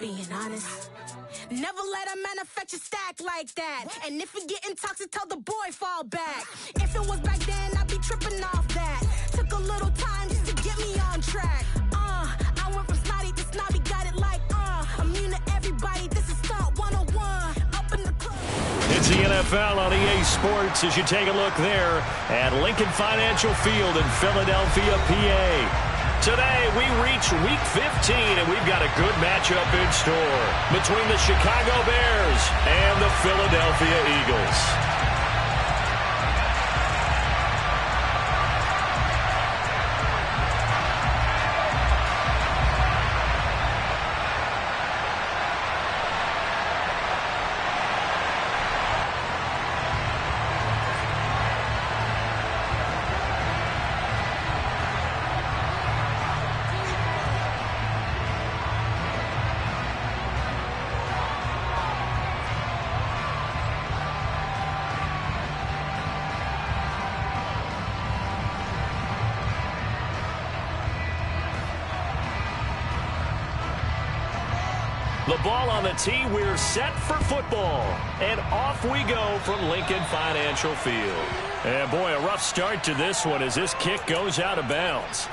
being honest. Never let a manufacture stack like that. And if you getting toxic, tell the boy fall back. If it was back then, I'd be tripping off that. Took a little time just to get me on track. I went from snotty to snobby, got it like immune to everybody. This is Stunt 101. Up in the club. It's the NFL on EA Sports as you take a look there at Lincoln Financial Field in Philadelphia, PA. Today, we reach Week 15, and we've got a good matchup in store between the Chicago Bears and the Philadelphia Eagles. The ball on the tee, we're set for football. And off we go from Lincoln Financial Field. And boy, a rough start to this one as this kick goes out of bounds.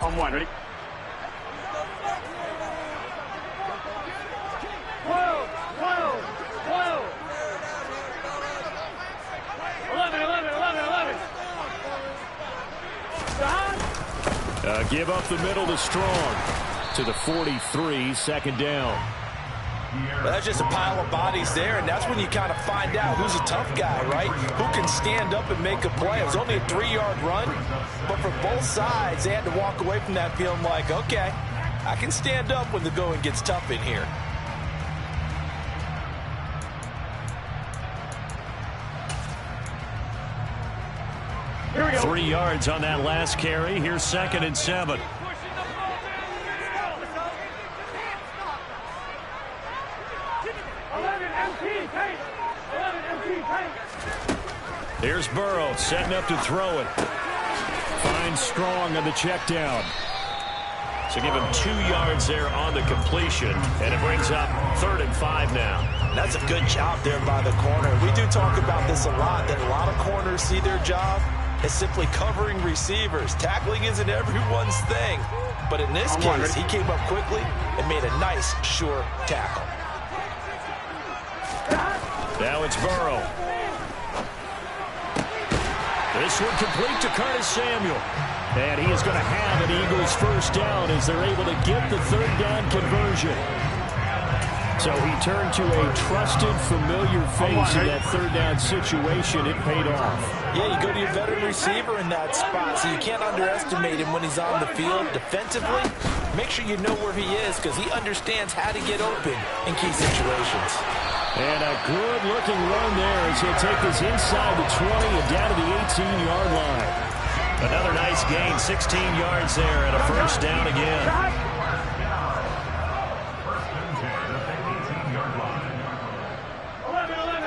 On one, ready? 11. Give up the middle to Strong to the 43, second down. Well, that's just a pile of bodies there, and that's when you kind of find out who's a tough guy, right? Who can stand up and make a play. It was only a 3-yard run, but for both sides, they had to walk away from that feeling like, okay, I can stand up when the going gets tough in here. Here we go. 3 yards on that last carry. Here's 2nd and 7. Here's Burrow setting up to throw it. Finds Strong on the check down. So give him 2 yards there on the completion, and it brings up 3rd and 5 now. That's a good job there by the corner. We do talk about this a lot, that a lot of corners see their job as simply covering receivers. Tackling isn't everyone's thing. But in this case, he came up quickly and made a nice, sure tackle. Now it's Burrow. This one complete to Curtis Samuel. And he is going to have an Eagles first down as they're able to get the 3rd down conversion. So he turned to a trusted, familiar face in that 3rd down situation. It paid off. Yeah, you go to your veteran receiver in that spot, so you can't underestimate him when he's on the field. Defensively, make sure you know where he is because he understands how to get open in key situations. And a good-looking run there as he'll take this inside the 20 and down to the 18-yard line. Another nice gain, 16 yards there and a first down again.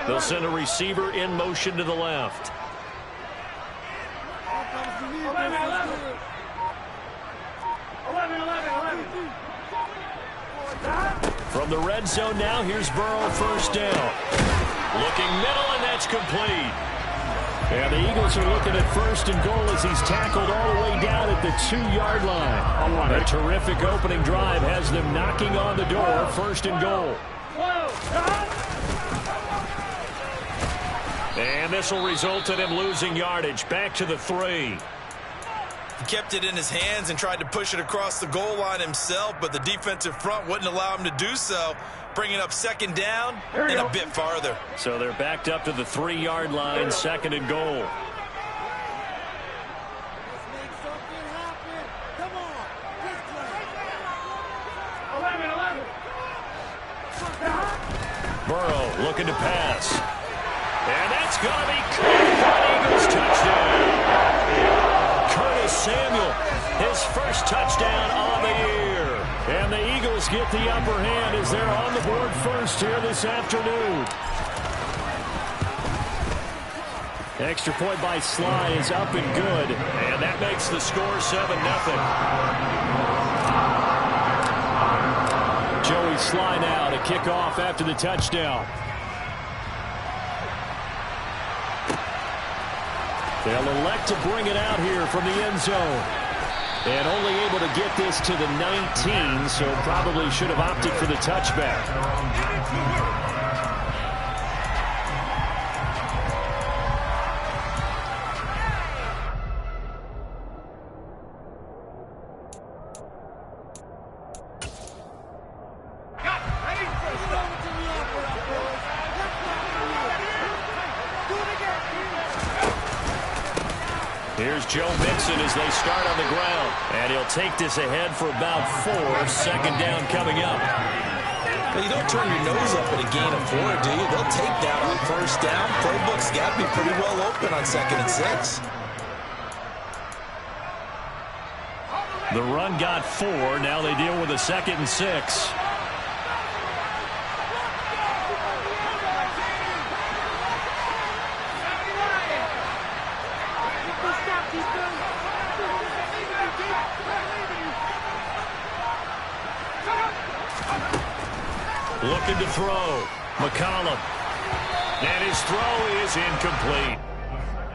They'll send a receiver in motion to the left. From the red zone now, here's Burrow, first down. Looking middle, and that's complete. And the Eagles are looking at 1st and goal as he's tackled all the way down at the 2-yard line. A terrific opening drive has them knocking on the door, 1st and goal. And this will result in him losing yardage. Back to the 3. He kept it in his hands and tried to push it across the goal line himself, but the defensive front wouldn't allow him to do so, bringing up 2nd down and a bit farther. So they're backed up to the 3-yard line, 2nd and goal. Burrow looking to pass. And that's going to be caught for an Eagles touchdown. Samuel, his first touchdown on the year. And the Eagles get the upper hand as they're on the board first here this afternoon. Extra point by Sly is up and good, and that makes the score 7-0. Joey Sly now to kick off after the touchdown. They'll elect to bring it out here from the end zone. And only able to get this to the 19, so probably should have opted for the touchback. Here's Joe Mixon as they start on the ground. And he'll take this ahead for about 4. Second down coming up. Well, you don't turn your nose up at a gain of 4, do you? They'll take that on first down. Playbook's got to be pretty well open on 2nd and 6. The run got 4. Now they deal with a 2nd and 6. Looking to throw. McCollum. And his throw is incomplete.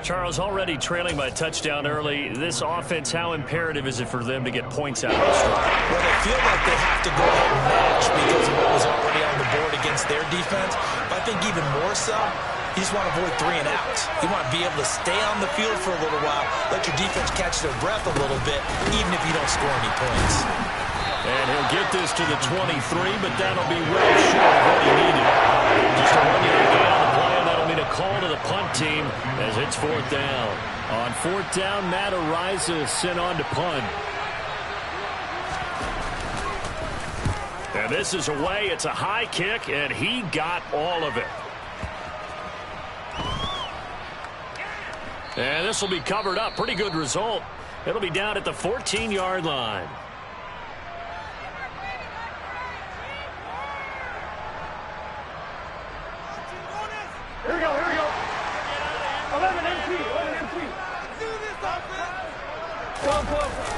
Charles, already trailing by a touchdown early. This offense, how imperative is it for them to get points out of this drive? Well, they feel like they have to go ahead and match because of what was already on the board against their defense. But I think even more so, you just want to avoid 3 and outs. You want to be able to stay on the field for a little while, let your defense catch their breath a little bit, even if you don't score any points. And he'll get this to the 23, but that'll be well short of what he needed. Just a 1-yard gain on the play, and that'll mean a call to the punt team as it's 4th down. On 4th down, Matt Ariza sent on to punt. And this is away. It's a high kick, and he got all of it. And this will be covered up. Pretty good result. It'll be down at the 14-yard line. Here we go. 11 MP.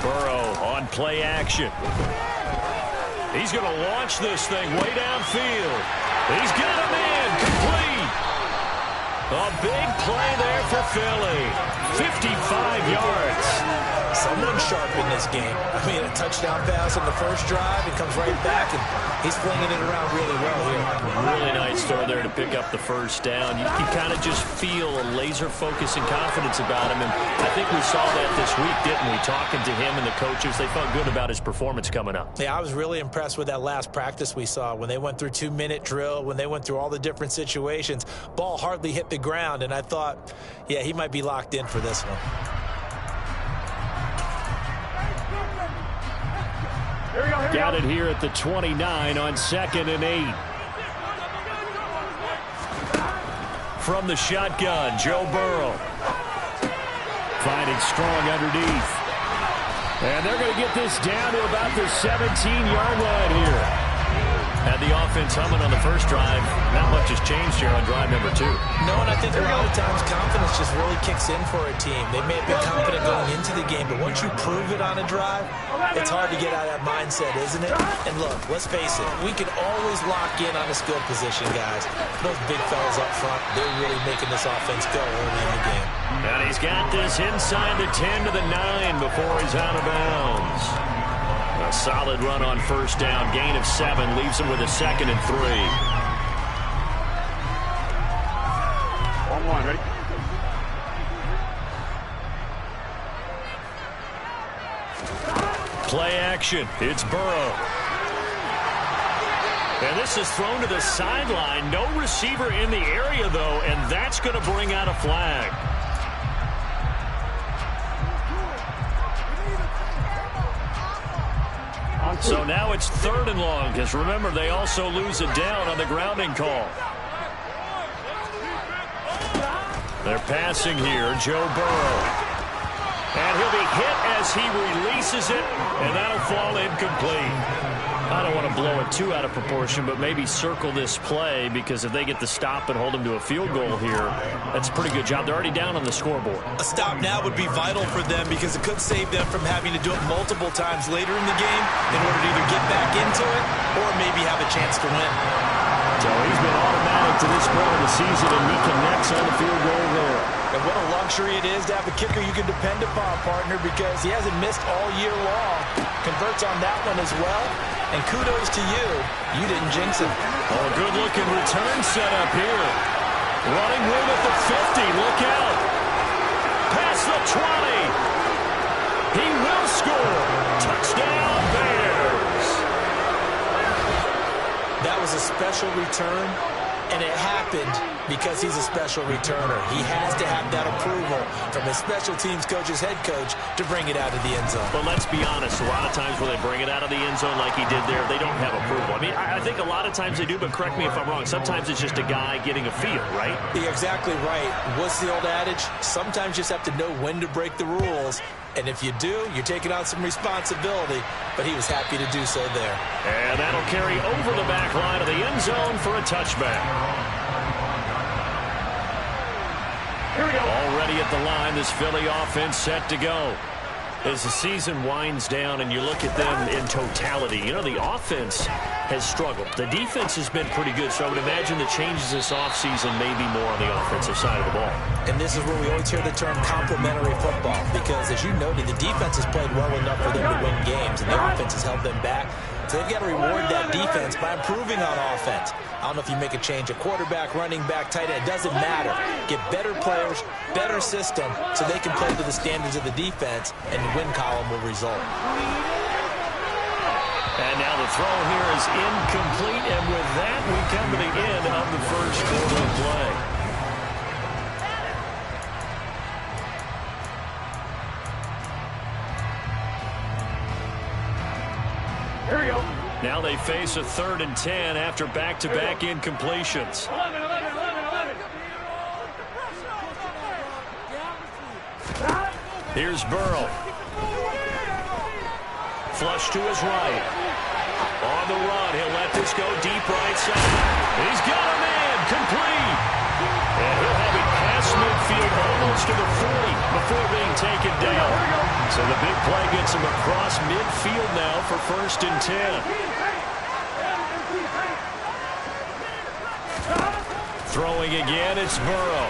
Burrow on play action. He's going to launch this thing way downfield. He's got him in. Complete. A big play there for Philly. 55 yards. Someone's sharp in this game. I mean, a touchdown pass on the first drive. It comes right back, and he's flinging it around really well here. Really nice throw there to pick up the first down. You kind of just feel a laser focus and confidence about him, and I think we saw that this week, didn't we? Talking to him and the coaches, they felt good about his performance coming up. Yeah, I was really impressed with that last practice we saw when they went through 2-minute drill, when they went through all the different situations. Ball hardly hit the ground, and I thought, yeah, he might be locked in for this one. Got it here at the 29 on 2nd and 8. From the shotgun, Joe Burrow. Finding strong underneath. And they're going to get this down to about the 17-yard line here. Had the offense humming on the first drive. Not much has changed here on drive number 2. No, and I think a lot of times confidence just really kicks in for a team. They may have been confident going into the game, but once you prove it on a drive, it's hard to get out of that mindset, isn't it? And look, let's face it, we can always lock in on a skill position, guys. Those big fellas up front, they're really making this offense go early in the game. And he's got this inside the 10 to the 9 before he's out of bounds. A solid run on first down. Gain of 7 leaves him with a 2nd and 3. On, ready? Play action. It's Burrow. And this is thrown to the sideline. No receiver in the area, though, and that's going to bring out a flag. So now it's 3rd and long, because remember, they also lose a down on the grounding call. They're passing here, Joe Burrow. And he'll be hit as he releases it, and that'll fall incomplete. I don't want to blow it too out of proportion, but maybe circle this play, because if they get the stop and hold them to a field goal here, that's a pretty good job. They're already down on the scoreboard. A stop now would be vital for them, because it could save them from having to do it multiple times later in the game in order to either get back into it or maybe have a chance to win. So he's been automatic to this point of the season, and he connects on the field goal there. And what a luxury it is to have a kicker you can depend upon, partner, because he hasn't missed all year long. Converts on that one as well. And kudos to you. You didn't jinx him. Oh, a good-looking return set up here. Running room at the 50. Look out. Past the 20. He will score. Touchdown, Bears. That was a special return, and it happened because he's a special returner. He has to have that approval from his special teams coach's head coach to bring it out of the end zone. But let's be honest, a lot of times when they bring it out of the end zone like he did there, they don't have approval. I mean, I think a lot of times they do, but correct me if I'm wrong. Sometimes it's just a guy getting a feel, right? You're exactly right. What's the old adage? Sometimes you just have to know when to break the rules. And if you do, you're taking on some responsibility. But he was happy to do so there. And that'll carry over the back line of the end zone for a touchback. Here we go. Already at the line, this Philly offense set to go. As the season winds down and you look at them in totality, you know, the offense has struggled. The defense has been pretty good, so I would imagine the changes this offseason may be more on the offensive side of the ball. And this is where we always hear the term complementary football, because, as you noted, the defense has played well enough for them to win games, and the offense has held them back. So they've got to reward that defense by improving on offense. I don't know if you make a change at quarterback, running back, tight end. It doesn't matter. Get better players, better system, so they can play to the standards of the defense, and the win column will result. And now the throw here is incomplete, and with that, we come to the end of the first quarter of play. Here we go. Now they face a 3rd and 10 after back-to-back incompletions. 11. Here's Burrow. Flush to his right. On the run, he'll let this go deep right side. He's got a man, complete. And he'll have it past midfield almost to the 40 before being taken down. So the big play gets him across midfield now for 1st and 10. Throwing again, it's Burrow.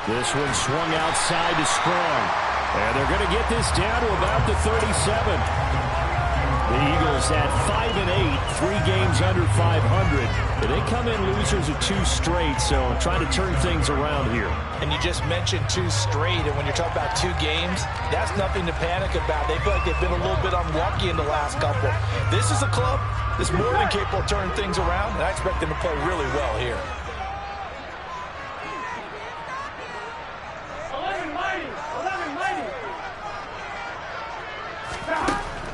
This one swung outside to Strong. And they're going to get this down to about the 37. The Eagles at 5-8, 3 games under 500. But they come in losers of 2 straight, so trying to turn things around here. And you just mentioned 2 straight, and when you're talking about 2 games, that's nothing to panic about. They feel like they've been a little bit unlucky in the last couple. This is a club that's more than capable of turning things around, and I expect them to play really well here.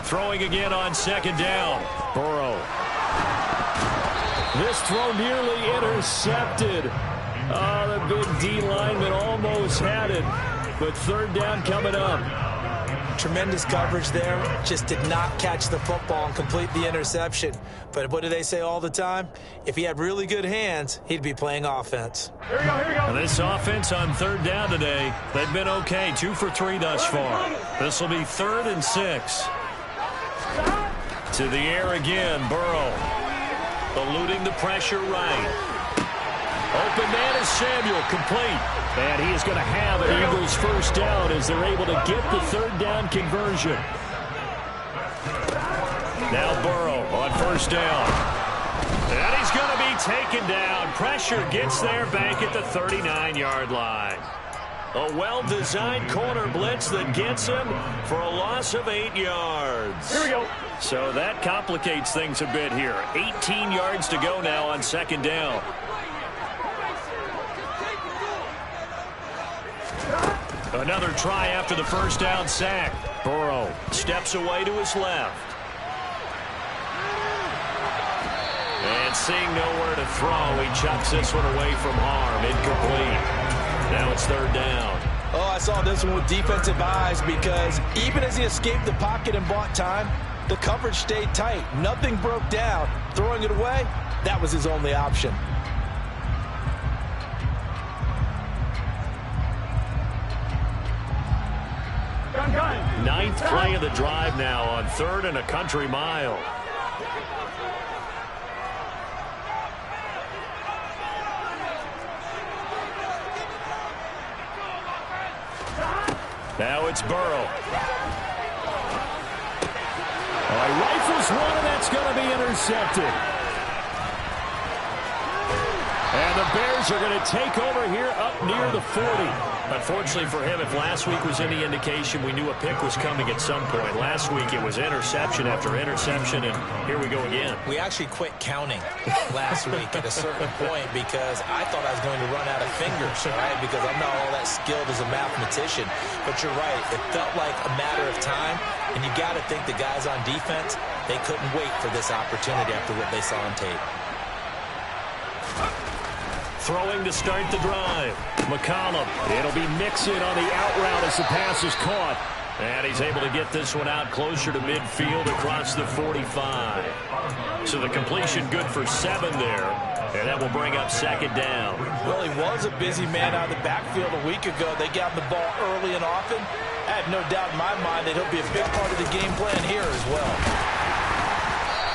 Throwing again on 2nd down. Burrow. This throw nearly intercepted. Oh, the big D lineman almost had it. But 3rd down coming up. Tremendous coverage there. Just did not catch the football and complete the interception. But what do they say all the time? If he had really good hands, he'd be playing offense. Here we go. This offense on 3rd down today, they've been okay. 2 for 3 thus far. This will be 3rd and 6. To the air again, Burrow. Eluding the pressure right. Open man is Samuel, complete. And he is going to have an Eagles 1st down as they're able to get the 3rd down conversion. Now Burrow on 1st down. And he's going to be taken down. Pressure gets there back at the 39-yard line. A well-designed corner blitz that gets him for a loss of 8 yards. Here we go. So that complicates things a bit here. 18 yards to go now on 2nd down. Another try after the 1st down sack. Burrow steps away to his left. And seeing nowhere to throw, he chucks this one away from harm. Incomplete. Now it's 3rd down. Oh, I saw this one with defensive eyes because even as he escaped the pocket and bought time, the coverage stayed tight. Nothing broke down. Throwing it away, that was his only option. Ninth play of the drive now on 3rd and a country mile. Now it's Burrow. He rifles one, and that's going to be intercepted. And the Bears are going to take over here up near the 40. Unfortunately for him, if last week was any indication, we knew a pick was coming at some point. Last week it was interception after interception, and here we go again. We actually quit counting last week at a certain point because I thought I was going to run out of fingers, right? Because I'm not all that skilled as a mathematician. But you're right. It felt like a matter of time, and you got to think the guys on defense, they couldn't wait for this opportunity after what they saw on tape. Throwing to start the drive. McCollum. It'll be Mixon on the out route as the pass is caught. And he's able to get this one out closer to midfield across the 45. So the completion good for 7 there. And that will bring up 2nd down. Well, he was a busy man out of the backfield a week ago. They got him the ball early and often. I have no doubt in my mind that he'll be a big part of the game plan here as well.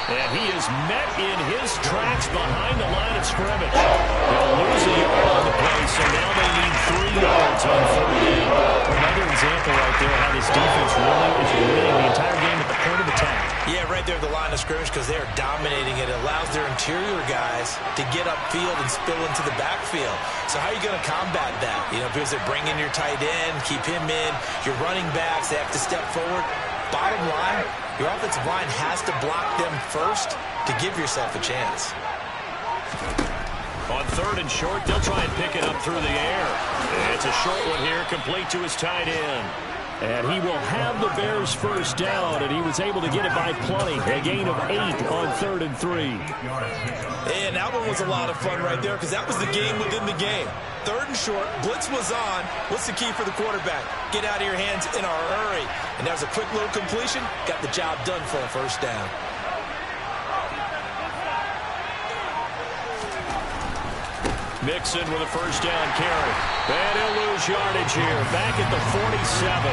And he is met in his tracks behind the line of scrimmage. They'll lose a yard on the play, so now they need 3 yards on 3rd down. Another example right there how this defense really is winning the entire game at the point of attack. Yeah, right there at the line of scrimmage because they're dominating it. It allows their interior guys to get upfield and spill into the backfield. So how are you going to combat that? You know, because they bring in your tight end, keep him in. Your running backs, they have to step forward. Bottom line, your offensive line has to block them first to give yourself a chance. On 3rd and short, they'll try and pick it up through the air. It's a short one here, complete to his tight end. And he will have the Bears first down, and he was able to get it by plenty. A gain of 8 on 3rd and 3. And that one was a lot of fun right there because that was the game within the game. 3rd and short, blitz was on. What's the key for the quarterback? Get out of your hands in a hurry. And that was a quick little completion. Got the job done for a first down. Mixon with a first down carry. And he'll lose yardage here. Back at the 47.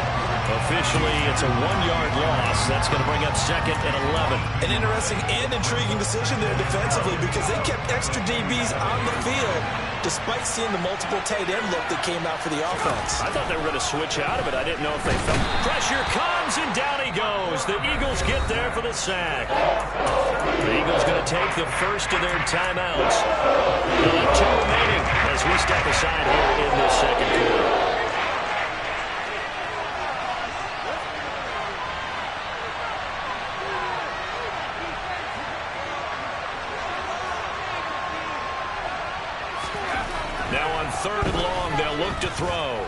Officially, it's a 1-yard loss. That's going to bring up 2nd and 11. An interesting and intriguing decision there defensively because they kept extra DBs on the field despite seeing the multiple tight end look that came out for the offense. I thought they were going to switch out of it. I didn't know if they felt. Pressure comes, and down he goes. The Eagles get there for the sack. The Eagles going to take the first of their timeouts. They'll have 2 remaining as we step aside here in this second quarter. Now on 3rd and long, they'll look to throw.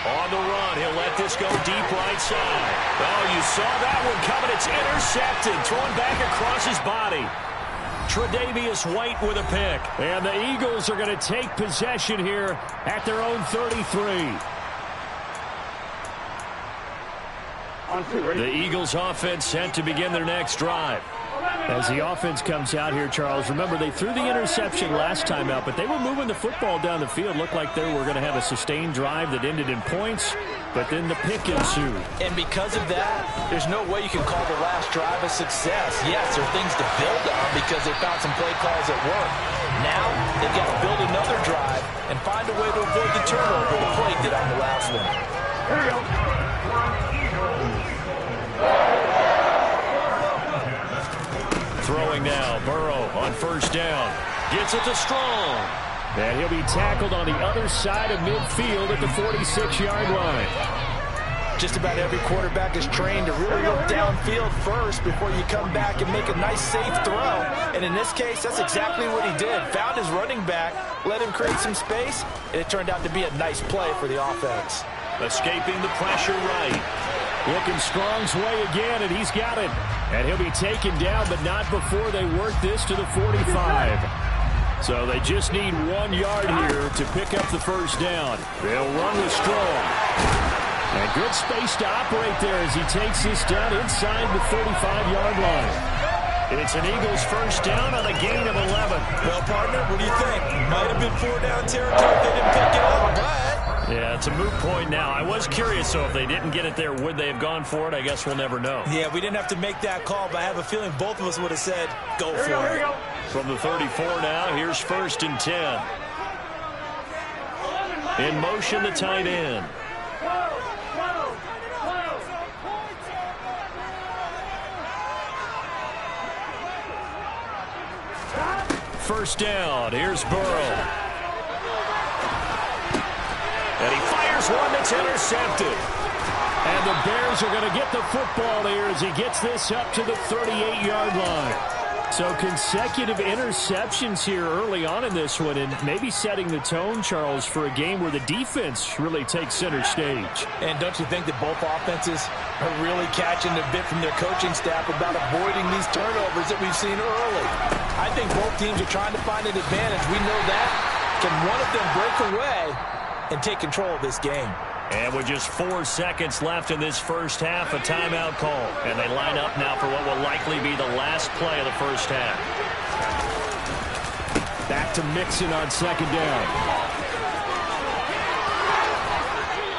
On the run, he'll let this go deep right side. Oh, you saw that one coming. It's intercepted. Thrown back across his body. Tre'Davious White with a pick. And the Eagles are going to take possession here at their own 33. The Eagles offense set to begin their next drive. As the offense comes out here, Charles, remember they threw the interception last time out, but they were moving the football down the field. Looked like they were going to have a sustained drive that ended in points, but then the pick ensued. And because of that, there's no way you can call the last drive a success. Yes, there are things to build on because they found some play calls that work. Now, they've got to build another drive and find a way to avoid the turnover the play did on the last one. Here we go. Throwing now, Burrow on first down. Gets it to Strong. And he'll be tackled on the other side of midfield at the 46-yard line. Just about every quarterback is trained to really look downfield first before you come back and make a nice, safe throw. And in this case, that's exactly what he did. Found his running back, let him create some space, and it turned out to be a nice play for the offense. Escaping the pressure right. Looking Strong's way again, and he's got it. And he'll be taken down, but not before they work this to the 45. So they just need 1 yard here to pick up the first down. They'll run with Strong. And good space to operate there as he takes this down inside the 35-yard line. It's an Eagles first down on a gain of 11. Well, partner, what do you think? Might have been 4-down territory if they didn't pick it up, but... Yeah, it's a moot point now. I was curious, so if they didn't get it there, would they have gone for it? I guess we'll never know. Yeah, we didn't have to make that call, but I have a feeling both of us would have said, go for it. Here we go. From the 34 now, here's 1st and 10. In motion, the tight end. First down, here's Burrow. And he fires one that's intercepted. And the Bears are going to get the football here as he gets this up to the 38-yard line. So consecutive interceptions here early on in this one, and maybe setting the tone, Charles, for a game where the defense really takes center stage. And don't you think that both offenses are really catching a bit from their coaching staff about avoiding these turnovers that we've seen early? I think both teams are trying to find an advantage. We know that. Can one of them break away and take control of this game? And with just 4 seconds left in this first half, a timeout call. And they line up now for what will likely be the last play of the first half. Back to Mixon on second down.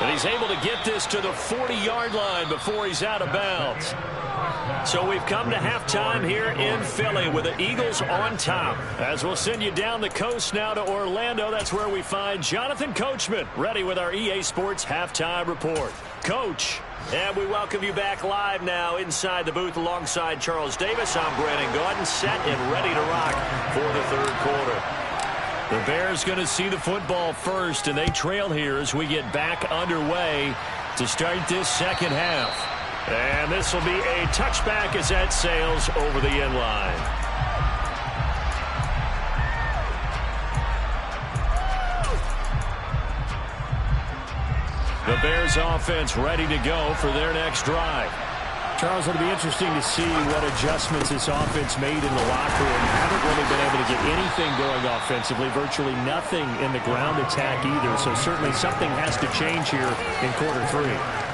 And he's able to get this to the 40-yard line before he's out of bounds. So we've come to halftime here in Philly with the Eagles on top. As we'll send you down the coast now to Orlando, that's where we find Jonathan Coachman ready with our EA Sports Halftime Report. Coach, and we welcome you back live now inside the booth alongside Charles Davis. I'm Brandon Gordon, set and ready to rock for the third quarter. The Bears going to see the football first, and they trail here as we get back underway to start this second half. And this will be a touchback as that sails over the end line. The Bears offense ready to go for their next drive. Charles, it'll be interesting to see what adjustments this offense made in the locker room. Haven't really been able to get anything going offensively, virtually nothing in the ground attack either. So certainly something has to change here in quarter 3.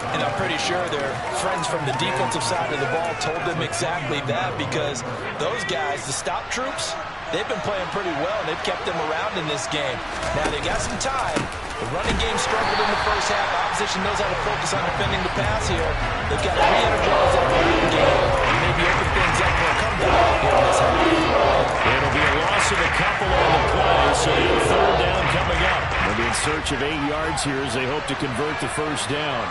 And I'm pretty sure their friends from the defensive side of the ball told them exactly that, because those guys, the stop troops, they've been playing pretty well, and they've kept them around in this game. Now, they got some time. The running game struggled in the first half. Opposition knows how to focus on defending the pass here. They've got to re-energize that running game and maybe open things up for a comeback here in this half. It'll be a loss of a couple on the play, so they have third down coming up. They'll be in search of 8 yards here as they hope to convert the first down.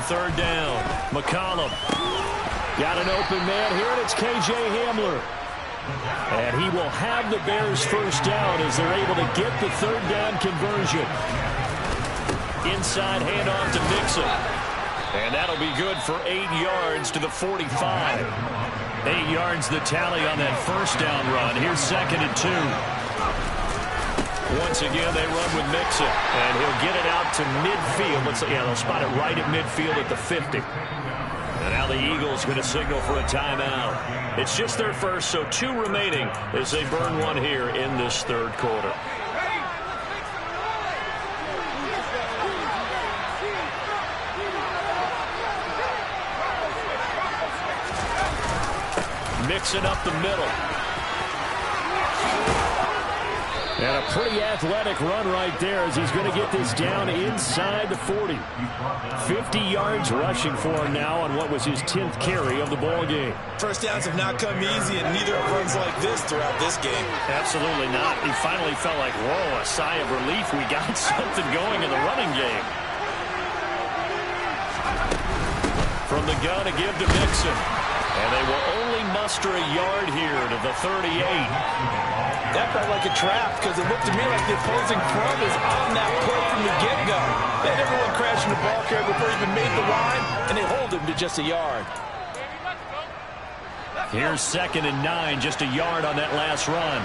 Third down, McCollum. Got an open man here, and it's K.J. Hamler. And he will have the Bears first down as they're able to get the third down conversion. Inside handoff to Mixon. And that'll be good for 8 yards to the 45. 8 yards the tally on that first down run. Here's 2nd and 2. Once again, they run with Mixon, and he'll get it out to midfield. They'll spot it right at midfield at the 50. And now the Eagles going to signal for a timeout. It's just their first, so 2 remaining as they burn one here in this third quarter. Mixon up the middle. And a pretty athletic run right there as he's going to get this down inside the 40. 50 yards rushing for him now on what was his 10th carry of the ball game. First downs have not come easy, and neither have runs like this throughout this game. Absolutely not. He finally felt like, whoa, a sigh of relief. We got something going in the running game. From the gun to give to Mixon. And they will only muster a yard here to the 38. That felt like a trap, because it looked to me like the opposing front was on that play from the get-go. They had everyone crashing the ball carrier before he even made the line, and they hold him to just a yard. Here's 2nd and 9, just a yard on that last run.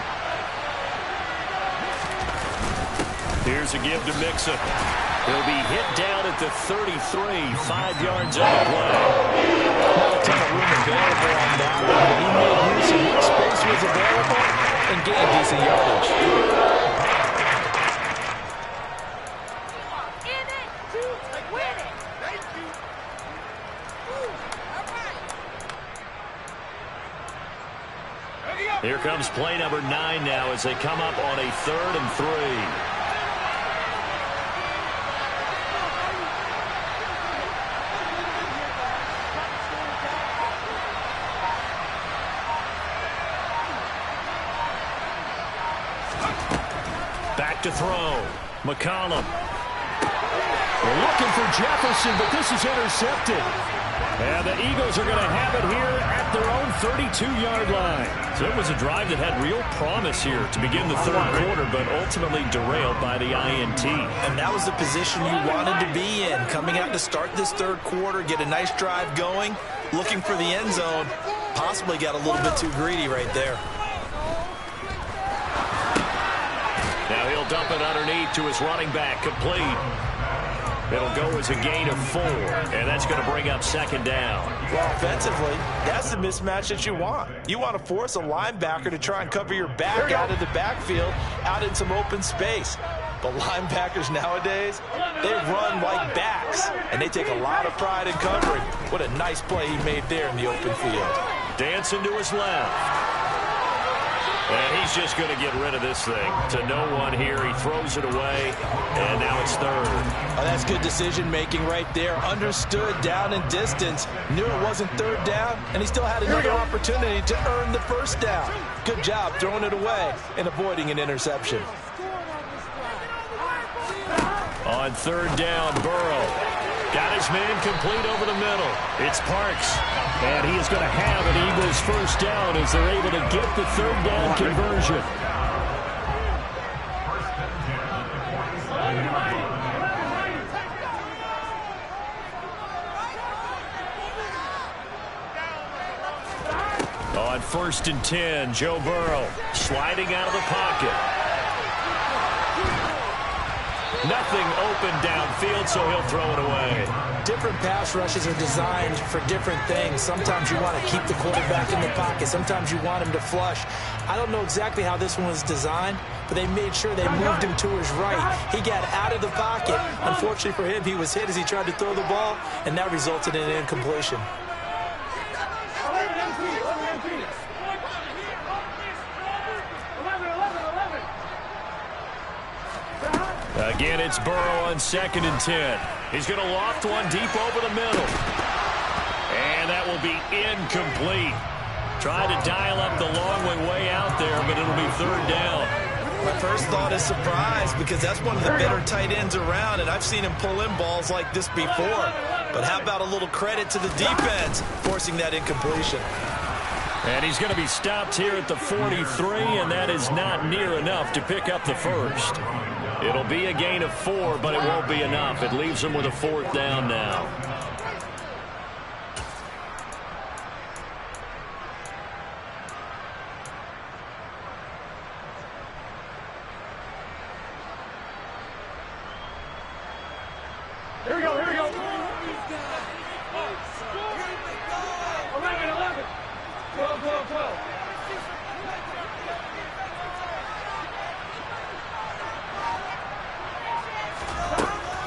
Here's a give to Mixon. He'll be hit down at the 33, 5 yards on the play. Not a ton of room available on that one. He made use of what space was available and gained decent yardage. Here comes play number 9 now as they come up on a 3rd and 3. Back to throw. McCollum. They're looking for Jefferson, but this is intercepted. And the Eagles are going to have it here at their own 32-yard line. So it was a drive that had real promise here to begin the 3rd quarter, but ultimately derailed by the INT. And that was the position you wanted to be in. Coming out to start this 3rd quarter, get a nice drive going, looking for the end zone. Possibly got a little bit too greedy right there. Now he'll dump it underneath to his running back, complete. It'll go as a gain of 4, and that's going to bring up 2nd down. Well, offensively, that's the mismatch that you want. You want to force a linebacker to try and cover your back out of the backfield, out in some open space. But linebackers nowadays, they run like backs, and they take a lot of pride in covering. What a nice play he made there in the open field. Dancing to his left. And he's just going to get rid of this thing. To no one here. He throws it away, and now it's 3rd. Oh, that's good decision-making right there. Understood down and distance. Knew it wasn't 3rd down, and he still had another opportunity to earn the 1st down. Good job throwing it away and avoiding an interception. On 3rd down, Burrow. Got his man complete over the middle. It's Parks. And he is going to have an Eagles 1st down as they're able to get the 3rd down conversion. On 1st and 10, Joe Burrow sliding out of the pocket. Nothing open downfield, so he'll throw it away. Different pass rushes are designed for different things. Sometimes you want to keep the quarterback in the pocket. Sometimes you want him to flush. I don't know exactly how this one was designed, but they made sure they moved him to his right. He got out of the pocket. Unfortunately for him, he was hit as he tried to throw the ball, and that resulted in an incompletion. Again, it's Burrow on 2nd and 10. He's going to loft one deep over the middle. And that will be incomplete. Trying to dial up the long way out there, but it'll be 3rd down. My first thought is surprise, because that's one of the better tight ends around, and I've seen him pull in balls like this before. But how about a little credit to the defense forcing that incompletion? And he's going to be stopped here at the 43, and that is not near enough to pick up the 1st. It'll be a gain of 4, but it won't be enough. It leaves him with a 4th down now. Here we go, here we go. 11. 12.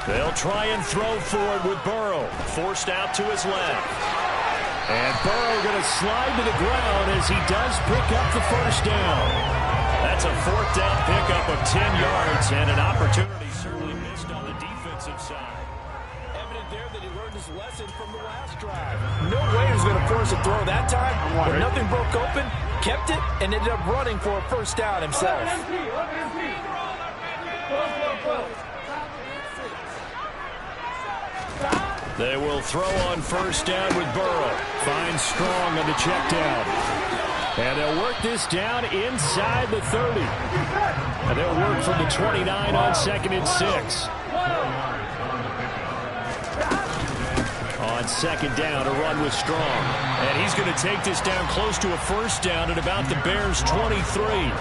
They'll try and throw for it with Burrow. Forced out to his left. And Burrow going to slide to the ground as he does pick up the 1st down. That's a 4th down pickup of 10 yards and an opportunity certainly missed on the defensive side. Evident there that he learned his lesson from the last drive. No way he was going to force a throw that time. When nothing broke open, kept it, and ended up running for a 1st down himself. They will throw on 1st down with Burrow. Finds Strong on the check down. And they'll work this down inside the 30. And they'll work from the 29 on 2nd and 6. On 2nd down, a run with Strong. And he's going to take this down close to a 1st down at about the Bears' 23.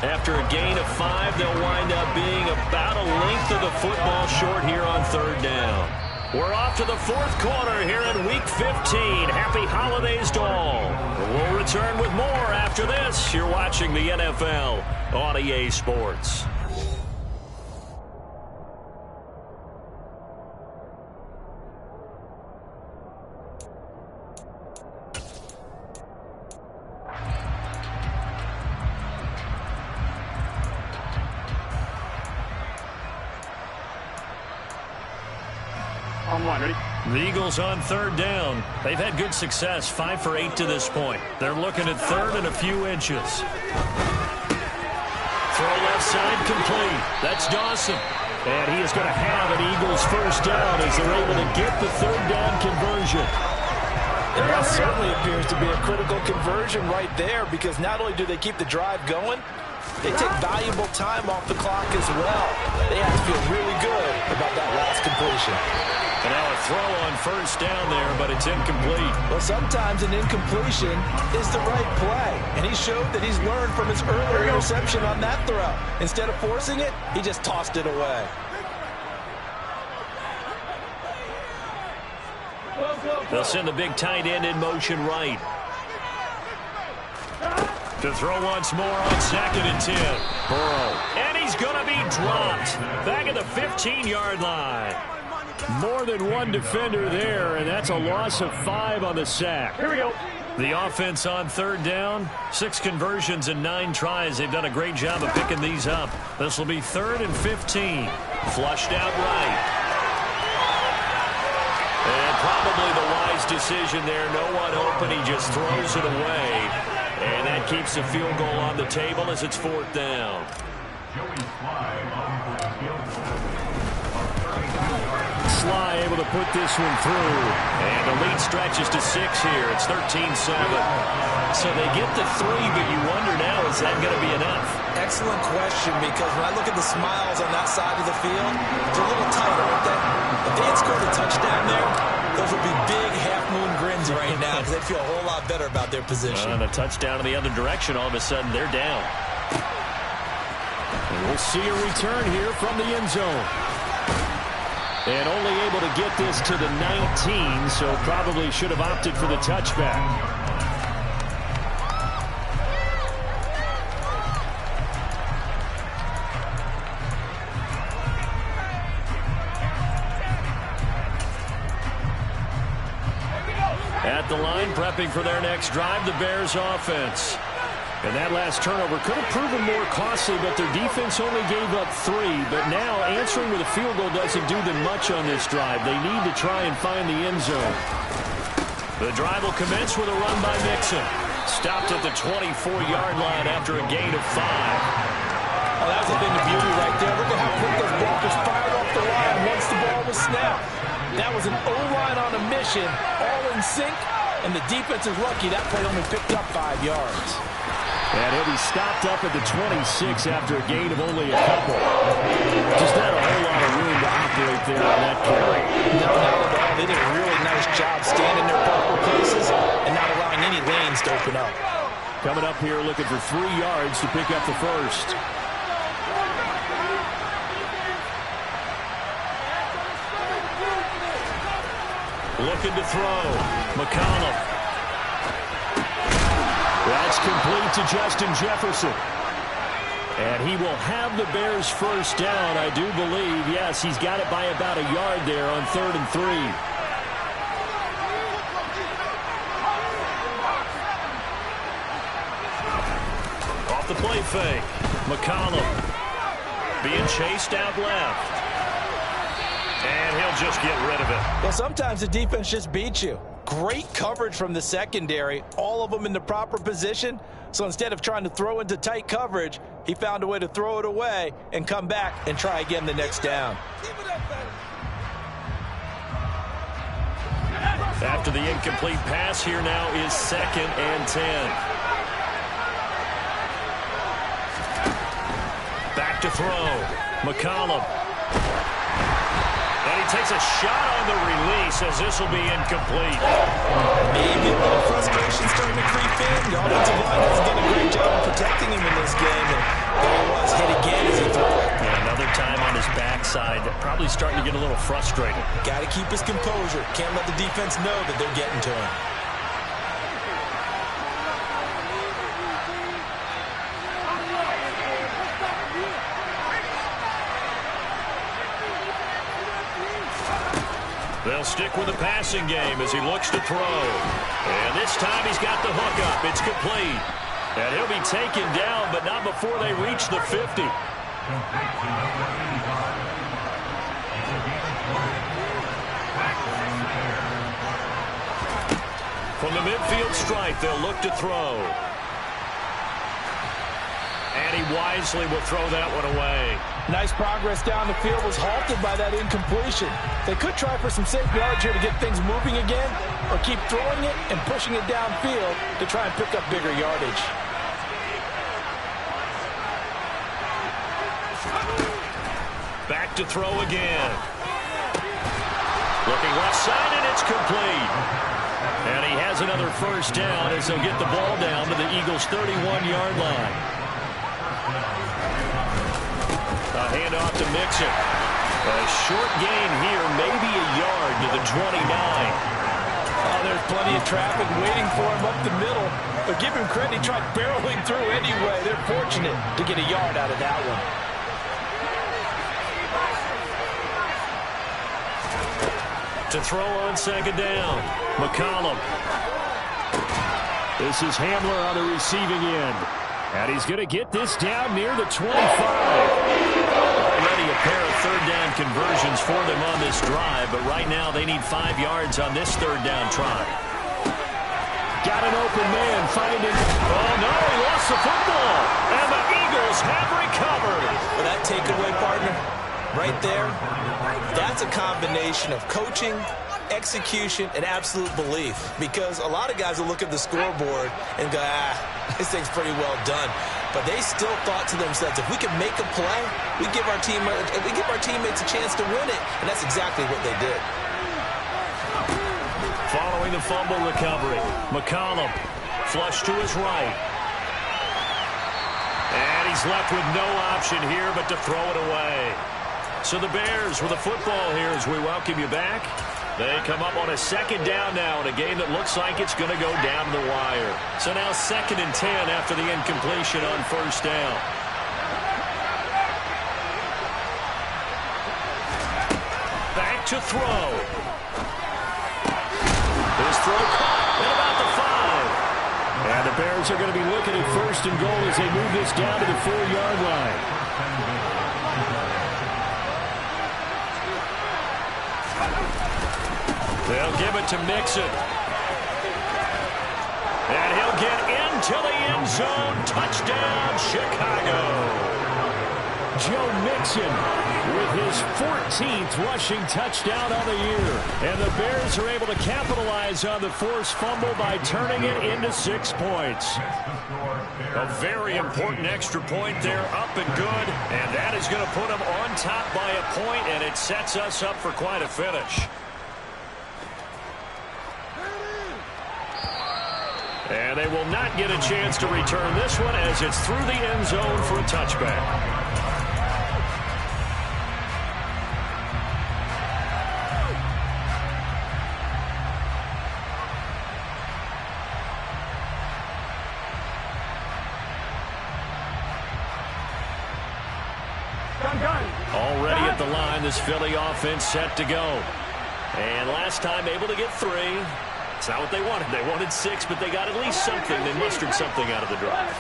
After a gain of 5, they'll wind up being about a length of the football short here on third down. We're off to the fourth quarter here in Week 15. Happy holidays to all. We'll return with more after this. You're watching the NFL on EA Sports. The Eagles on third down. They've had good success, 5 for 8 to this point. They're looking at third and a few inches. Throw left side complete. That's Dawson. And he is going to have an Eagles first down as they're able to get the third down conversion. And that certainly appears to be a critical conversion right there, because not only do they keep the drive going, they take valuable time off the clock as well. They have to feel really good about that last completion. And now a throw on first down there, but it's incomplete. Well, sometimes an incompletion is the right play. And he showed that he's learned from his earlier interception on that throw. Instead of forcing it, he just tossed it away. They'll send the big tight end in motion right. To throw once more on 2nd and 10. Burrow. And he's going to be dropped. Back at the 15-yard line. More than one defender there, and that's a loss of 5 on the sack. Here we go. The offense on third down, 6 conversions and 9 tries. They've done a great job of picking these up. This will be 3rd and 15. Flushed out right. And probably the wise decision there. No one open. He just throws it away. And that keeps the field goal on the table as it's 4th down. Sly able to put this one through. And the lead stretches to 6 here. It's 13-7. So they get the 3, but you wonder now, is that going to be enough? Excellent question, because when I look at the smiles on that side of the field, it's a little tight, aren't they? If they had scored a touchdown there, those would be big half-moon grins right now, because they feel a whole lot better about their position. And a touchdown in the other direction, all of a sudden they're down. And we'll see a return here from the end zone. And only able to get this to the 19, so probably should have opted for the touchback. At the line, prepping for their next drive, the Bears offense. And that last turnover could have proven more costly, but their defense only gave up 3. But now answering with a field goal doesn't do them much on this drive. They need to try and find the end zone. The drive will commence with a run by Mixon. Stopped at the 24-yard line after a gain of 5. Oh, that was a thing of beauty right there. Look at how quick those blockers fired off the line once the ball was snapped. That was an O-line on a mission, all in sync, and the defense is lucky that play only picked up 5 yards. And he'll be stopped up at the 26 after a gain of only a couple. Just not a whole lot of room to operate there on that carry. No, not at all. They did a really nice job standing in their proper places and not allowing any lanes to open up. Coming up here looking for 3 yards to pick up the first. Looking to throw. McCollum. That's complete to Justin Jefferson. And he will have the Bears first down, I do believe. Yes, he's got it by about a yard there on 3rd and 3. Off the play fake. McCollum being chased out left. And he'll just get rid of it. Well, sometimes the defense just beats you. Great coverage from the secondary, all of them in the proper position. So instead of trying to throw into tight coverage, he found a way to throw it away and come back and try again the next down. After the incomplete pass, here now is 2nd and 10. Back to throw. McCollum. And he takes a shot on the release as this will be incomplete. Maybe a little frustration starting to creep in. The offensive line hasn't done a great job of protecting him in this game, and there he was, hit again as he threw it. Yeah, another time on his backside, probably starting to get a little frustrated. Got to keep his composure. Can't let the defense know that they're getting to him. They'll stick with the passing game as he looks to throw. And this time he's got the hook up. It's complete. And he'll be taken down, but not before they reach the 50. From the midfield stripe, they'll look to throw. And he wisely will throw that one away. Nice progress down the field, was halted by that incompletion. They could try for some safe yards here to get things moving again, or keep throwing it and pushing it downfield to try and pick up bigger yardage. Back to throw again. Looking left side, and it's complete. And he has another first down as they'll get the ball down to the Eagles' 31-yard line. A handoff to Mixon. A short gain here, maybe a yard to the 29. Oh, there's plenty of traffic waiting for him up the middle. But give him credit, he tried barreling through anyway. They're fortunate to get a yard out of that one. To throw on second down. McCollum. This is Hamler on the receiving end. And he's going to get this down near the 25. Already a pair of third down conversions for them on this drive, but right now they need 5 yards on this third down try. Got an open man finding. Oh, no, he lost the football. And the Eagles have recovered. Well, that takeaway, partner, right there, that's a combination of coaching, execution, and absolute belief. Because a lot of guys will look at the scoreboard and go, this thing's pretty well done. But they still thought to themselves, if we can make a play, we give our teammates a chance to win it. And that's exactly what they did. Following the fumble recovery, McCollum flush to his right. And he's left with no option here but to throw it away. So the Bears with the football here as we welcome you back. They come up on a second down now in a game that looks like it's going to go down the wire. So now 2nd and 10 after the incompletion on first down. Back to throw. His throw caught at about the 5. And the Bears are going to be looking at first and goal as they move this down to the 4-yard line. They'll give it to Mixon. And he'll get into the end zone. Touchdown, Chicago. Joe Mixon with his 14th rushing touchdown on the year. And the Bears are able to capitalize on the forced fumble by turning it into 6 points. A very important extra point there, up and good. And that is going to put them on top by a point, and it sets us up for quite a finish. And they will not get a chance to return this one as it's through the end zone for a touchback. Already at the line, this Philly offense set to go. And last time able to get 3. It's not what they wanted. They wanted 6, but they got at least something. They mustered something out of the drive.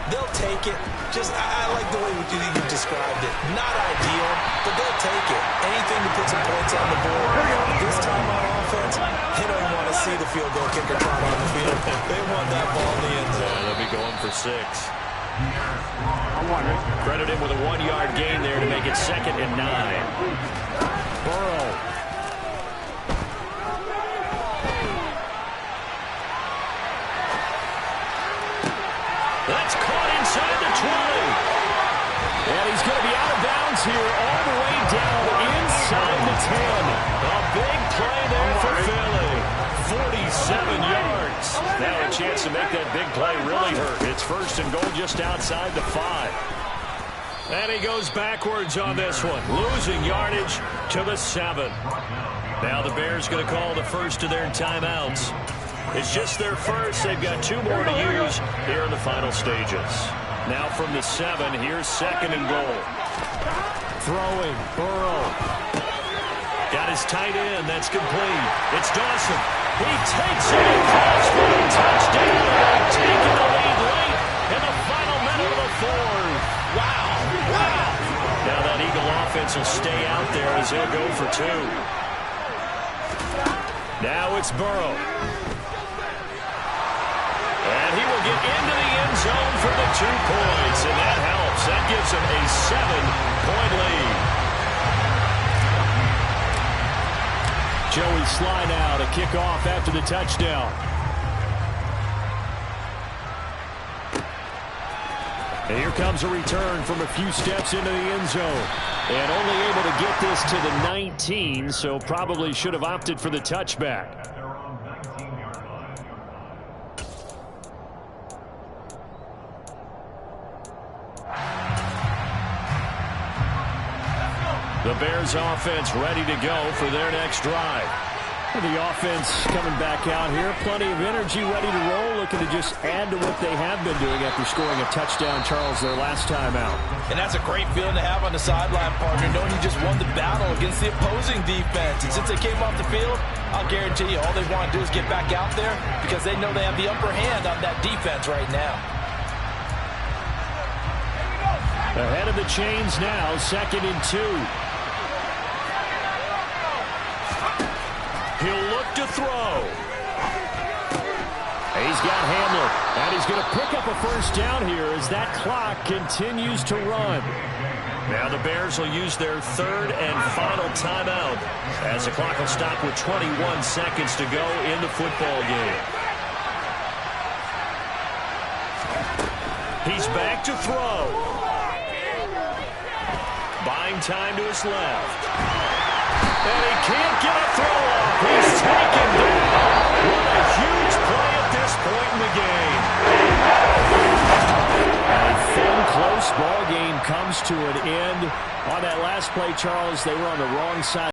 They'll take it. I like the way you described it. Not ideal, but they'll take it. Anything to put some points on the board. This time on offense, they don't want to see the field goal kicker trot on the field. They want that ball in the end zone. Yeah, they'll be going for 6. Credit him with a 1-yard gain there to make it 2nd and 9. Burrow. That's caught inside the 20. And he's going to be out of bounds here all the way down inside the 10. A big play there for Philly. 47 yards. yards. Now a chance to make that big play really hurt. It's first and goal just outside the 5. And he goes backwards on this one, losing yardage to the 7. Now the Bears going to call the first of their timeouts. It's just their first. They've got 2 more to use here in the final stages. Now from the 7, here's second and goal. Throwing, Burrow. Got his tight end. That's complete. It's Dawson. He takes it across for a touchdown. They've taken the lead late in the final minute of the 4th. Wow. Wow. Now that Eagle offense will stay out there as they'll go for 2. Now it's Burrow. And he will get into the end zone for the 2 points. And that helps. That gives him a 7-point lead. Joey Sly now to kick off after the touchdown. And here comes a return from a few steps into the end zone. And only able to get this to the 19, so probably should have opted for the touchback. The Bears offense ready to go for their next drive. And the offense coming back out here. Plenty of energy, ready to roll, looking to just add to what they have been doing after scoring a touchdown, Charles, their last time out. And that's a great feeling to have on the sideline, partner, knowing you just won the battle against the opposing defense. And since they came off the field, I'll guarantee you all they want to do is get back out there because they know they have the upper hand on that defense right now. Ahead of the chains now, second and 2. He'll look to throw. He's got Hamler, and he's going to pick up a first down here as that clock continues to run. Now the Bears will use their 3rd and final timeout as the clock will stop with 21 seconds to go in the football game. He's back to throw. Buying time to his left. And he can't get a throw off. He's taken down. What a huge play at this point in the game. A thin, close ball game comes to an end. On that last play, Charles, they were on the wrong side.